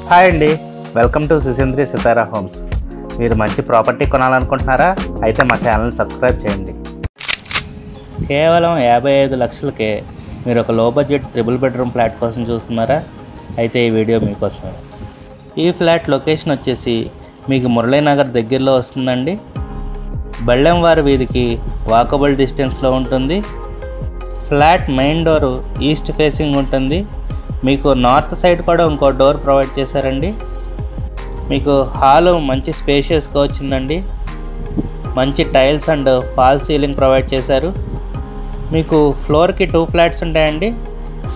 Hi అండి, welcome to సుసేంద్రి Sitara homes. మీరు మంచి ప్రాపర్టీ కొనాలనుకుంటున్నారా? అయితే మా ఛానల్ని సబ్స్క్రైబ్ చేయండి. కేవలం 55 లక్షలకే మీరు ఒక లో బడ్జెట్ ట్రిపుల్ బెడ్రూమ్ ఫ్లాట్ కోసం చూస్తున్నారా? అయితే ఈ వీడియో మీకోసమే. ఈ ఫ్లాట్ లొకేషన్ వచ్చేసి మీకు మురళీనగర్ దగ్గరలో వస్తుందండి. బళ్ళెంవారి వీధికి వాకబుల్ డిస్టెన్స్లో ఉంటుంది. Flat main door east facing ఉంటుంది. మీకు నార్త్ సైడ్ కూడా ఇంకో డోర్ ప్రొవైడ్ చేశారండి. మీకు హాలు మంచి స్పేషియస్గా వచ్చిందండి. మంచి tiles and fall ceiling provide చేశారు. మీకు ఫ్లోర్కి 2 ఫ్లాట్స్ ఉంటాయండి.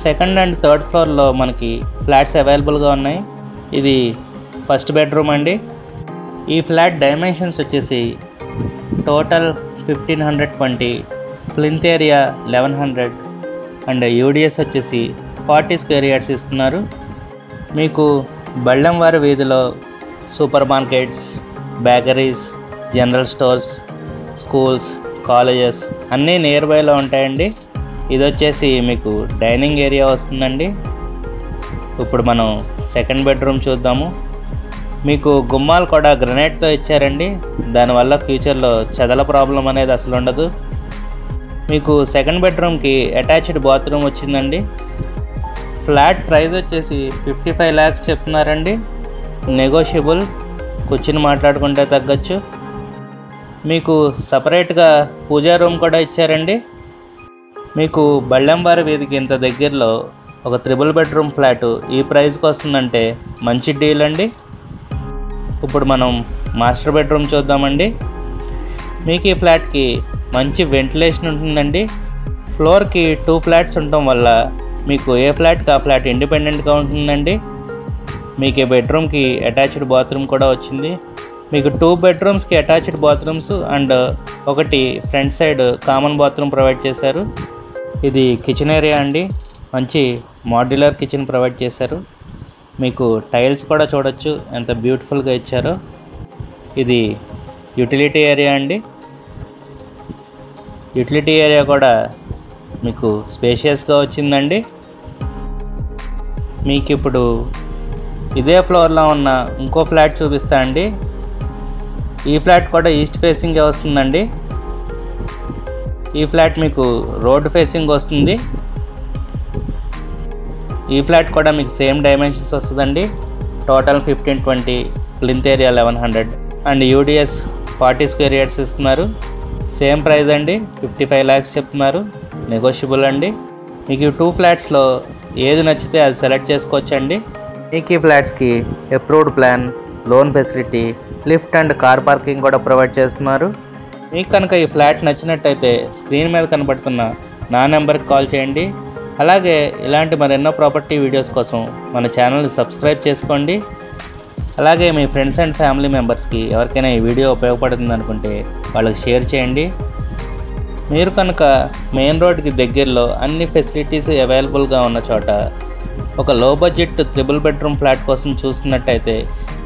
సెకండ్ అండ్ థర్డ్ ఫ్లోర్లో మనకి ఫ్లాట్స్ అవైలబుల్గా ఉన్నాయి. ఇది ఫస్ట్ బెడ్రూమ్ అండి. ఈ ఫ్లాట్ డైమెన్షన్స్ వచ్చేసి total 1520, plinth area 1100 and UDS వచ్చేసి 40 స్క్వేర్ యార్డ్స్ ఇస్తున్నారు. మీకు బళ్ళెంవారి వీధిలో super markets, bakeries, general stores, schools, colleges అన్నీ నియర్ బైలో ఉంటాయండి. ఇది వచ్చేసి మీకు డైనింగ్ ఏరియా వస్తుందండి. ఇప్పుడు మనం సెకండ్ బెడ్రూమ్ చూద్దాము. మీకు గుమ్మాలు కూడా గ్రనైట్తో ఇచ్చారండి. దానివల్ల ఫ్యూచర్లో చెదల ప్రాబ్లం అనేది అసలు ఉండదు. మీకు సెకండ్ బెడ్రూమ్కి అటాచ్డ్ బాత్రూమ్ వచ్చిందండి. ఫ్లాట్ ప్రైస్ వచ్చేసి 55 lakhs చెప్తున్నారండి. నెగోషియబుల్, కూర్చుని మాట్లాడుకుంటే తగ్గచ్చు. మీకు సపరేట్గా పూజా రూమ్ కూడా ఇచ్చారండి. మీకు బళ్ళెంవారి వీధికి ఇంత దగ్గరలో ఒక ట్రిపుల్ బెడ్రూమ్ ఫ్లాటు ఈ ప్రైస్కి వస్తుందంటే మంచి డీల్ అండి. ఇప్పుడు మనం మాస్టర్ బెడ్రూమ్ చూద్దామండి. మీకు ఈ ఫ్లాట్కి మంచి వెంటిలేషన్ ఉంటుందండి. ఫ్లోర్కి 2 ఫ్లాట్స్ ఉండటం వల్ల మీకు ఏ ఫ్లాట్కి ఆ ఫ్లాట్ ఇండిపెండెంట్గా ఉంటుందండి. మీకు ఈ బెడ్రూమ్కి అటాచ్డ్ బాత్రూమ్ కూడా వచ్చింది. మీకు 2 బెడ్రూమ్స్కి అటాచ్డ్ బాత్రూమ్స్ అండ్ ఒకటి front side common bathroom provide చేశారు. ఇది కిచెన్ ఏరియా అండి. మంచి మాడ్యులర్ కిచెన్ ప్రొవైడ్ చేశారు. మీకు టైల్స్ కూడా చూడొచ్చు ఎంత బ్యూటిఫుల్గా ఇచ్చారో. ఇది యూటిలిటీ ఏరియా అండి. యూటిలిటీ ఏరియా కూడా మీకు స్పేషియస్గా వచ్చిందండి. మీకు ఇప్పుడు ఇదే ఫ్లోర్లో ఉన్న ఇంకో ఫ్లాట్ చూపిస్తా అండి. ఈ ఫ్లాట్ కూడా ఈస్ట్ ఫేసింగే వస్తుందండి. ఈ ఫ్లాట్ మీకు రోడ్ ఫేసింగ్ వస్తుంది. ఈ ఫ్లాట్ కూడా మీకు సేమ్ డైమెన్షన్స్ వస్తుందండి. Total 1520, plinth area 1100 and UDS 40 square yards ఇస్తున్నారు. సేమ్ ప్రైస్ అండి, 55 lakhs చెప్తున్నారు. నెగోషియబుల్ అండి. మీకు ఈ 2 ఫ్లాట్స్లో ఏది నచ్చితే అది సెలెక్ట్ చేసుకోవచ్చండి. మీకు ఈ ఫ్లాట్స్కి approved plan, loan facility, lift and car parking కూడా ప్రొవైడ్ చేస్తున్నారు. మీకు కనుక ఈ ఫ్లాట్ నచ్చినట్టయితే స్క్రీన్ మీద కనబడుతున్న నా నెంబర్కి కాల్ చేయండి. అలాగే ఇలాంటి మరెన్నో ప్రాపర్టీ వీడియోస్ కోసం మన ఛానల్ని సబ్స్క్రైబ్ చేసుకోండి. అలాగే మీ ఫ్రెండ్స్ అండ్ ఫ్యామిలీ మెంబర్స్కి ఎవరికైనా ఈ వీడియో ఉపయోగపడుతుంది అనుకుంటే వాళ్ళకి షేర్ చేయండి. మీరు కనుక మెయిన్ రోడ్కి దగ్గరలో అన్ని ఫెసిలిటీస్ అవైలబుల్గా ఉన్న చోట ఒక లో బడ్జెట్ ట్రిపుల్ బెడ్రూమ్ ఫ్లాట్ కోసం చూస్తున్నట్టయితే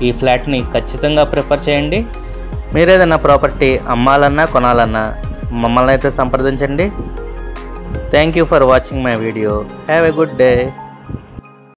ఈ ఫ్లాట్ని ఖచ్చితంగా ప్రిఫర్ చేయండి. మీరు ఏదైనా ప్రాపర్టీ అమ్మాలన్నా కొనాలన్నా మమ్మల్ని అయితే సంప్రదించండి. Thank you for watching my video. Have a good day.